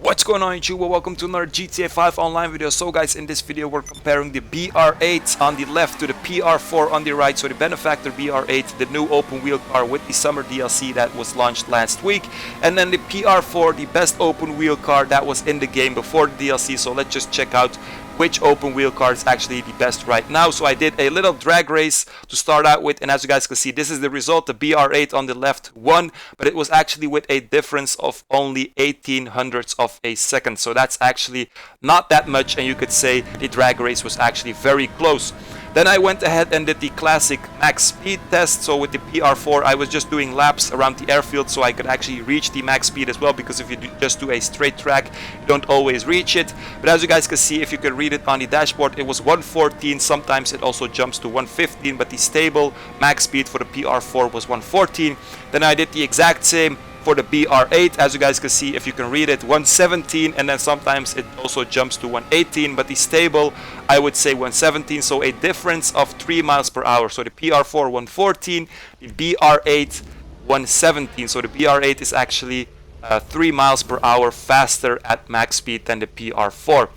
What's going on YouTube? Well, welcome to another GTA 5 online video. So guys, in this video we're comparing the BR8 on the left to the PR4 on the right. So the Benefactor BR8, the new open wheel car with the summer DLC that was launched last week, and then the PR4, the best open wheel car that was in the game before the DLC. So let's just check out which open wheel car is actually the best right now. So I did a little drag race to start out with, and as you guys can see, this is the result. The BR8 on the left won, but it was actually with a difference of only 18 hundredths of a second. So that's actually not that much, and you could say the drag race was actually very close. Then I went ahead and did the classic max speed test. So with the PR4 I was just doing laps around the airfield so I could actually reach the max speed as well, because if you just do a straight track you don't always reach it. But as you guys can see, if you could read it on the dashboard, it was 114. Sometimes it also jumps to 115, but the stable max speed for the PR4 was 114. Then I did the exact same for the BR8, as you guys can see, if you can read it, 117, and then sometimes it also jumps to 118, but the stable I would say 117, so a difference of 3 miles per hour. So the PR4 114, the BR8 117, so the BR8 is actually 3 miles per hour faster at max speed than the PR4.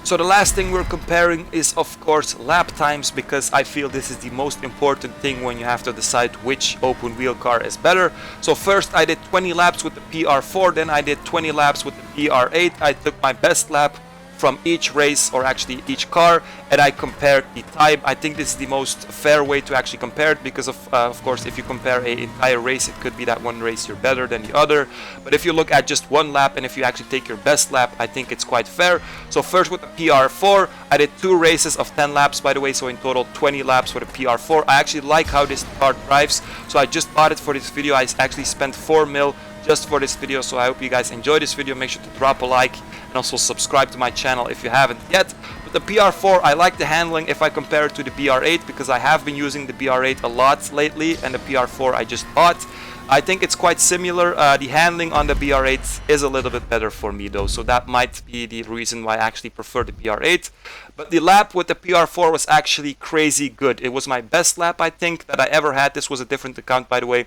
So the last thing we're comparing is of course lap times, because I feel this is the most important thing when you have to decide which open wheel car is better. So first I did 20 laps with the PR4, then I did 20 laps with the PR8. I took my best lap from each race, or actually each car, and I compared the time. I think this is the most fair way to actually compare it, because of course if you compare an entire race, it could be that one race you're better than the other, but if you look at just one lap and if you actually take your best lap, I think it's quite fair. So first with the PR4, I did 2 races of 10 laps, by the way, so in total 20 laps for the PR4. I actually like how this car drives, so I just bought it for this video. I actually spent 4 mil just for this video, so I hope you guys enjoy this video. Make sure to drop a like and also subscribe to my channel if you haven't yet. But the PR4, I like the handling if I compare it to the BR8, because I have been using the BR8 a lot lately, and the PR4 I just bought. I think it's quite similar. The handling on the BR8 is a little bit better for me though, so that might be the reason why I actually prefer the BR8. But the lap with the PR4 was actually crazy good. It was my best lap I think that I ever had. This was a different account, by the way.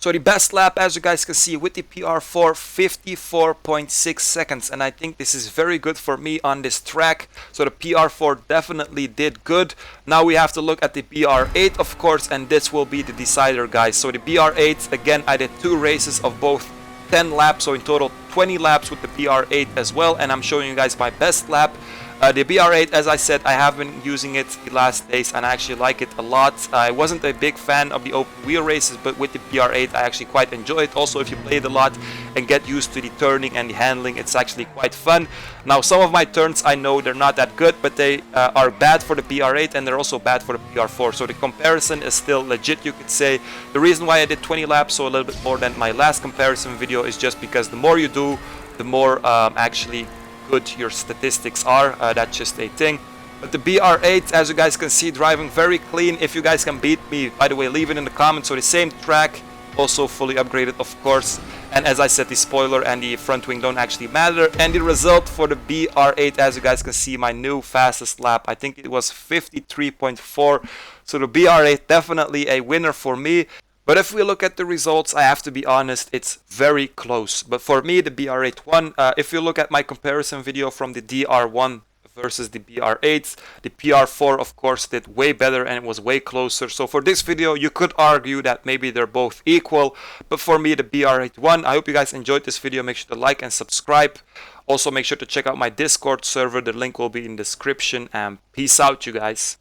So the best lap, as you guys can see, with the PR4, 54.6 seconds, and I think this is very good for me on this track. So the PR4 definitely did good. Now we have to look at the BR8, of course, and this will be the decider, guys. So the BR8, again, I did 2 races of both 10 laps, so in total 20 laps with the BR8 as well, and I'm showing you guys my best lap. The BR8, as I said, I have been using it the last days and I actually like it a lot. I wasn't a big fan of the open wheel races, but with the BR8 I actually quite enjoy it. Also, if you play it a lot and get used to the turning and the handling, it's actually quite fun. Now some of my turns, I know they're not that good, but they are bad for the BR8 and they're also bad for the PR4. So the comparison is still legit, you could say. The reason why I did 20 laps, so a little bit more than my last comparison video, is just because the more you do, the more actually good your statistics are. That's just a thing. But the BR8, as you guys can see, driving very clean. If you guys can beat me, by the way, leave it in the comments. So the same track, also fully upgraded of course, and as I said, the spoiler and the front wing don't actually matter. And the result for the BR8, as you guys can see, my new fastest lap, I think it was 53.4. so the BR8 definitely a winner for me. But if we look at the results, I have to be honest, it's very close. But for me, the BR8 won. If you look at my comparison video from the DR1 versus the BR8, the PR4 of course did way better and it was way closer. So for this video, you could argue that maybe they're both equal. But for me, the BR8 won. I hope you guys enjoyed this video. Make sure to like and subscribe. Also, make sure to check out my Discord server. The link will be in the description. And peace out, you guys.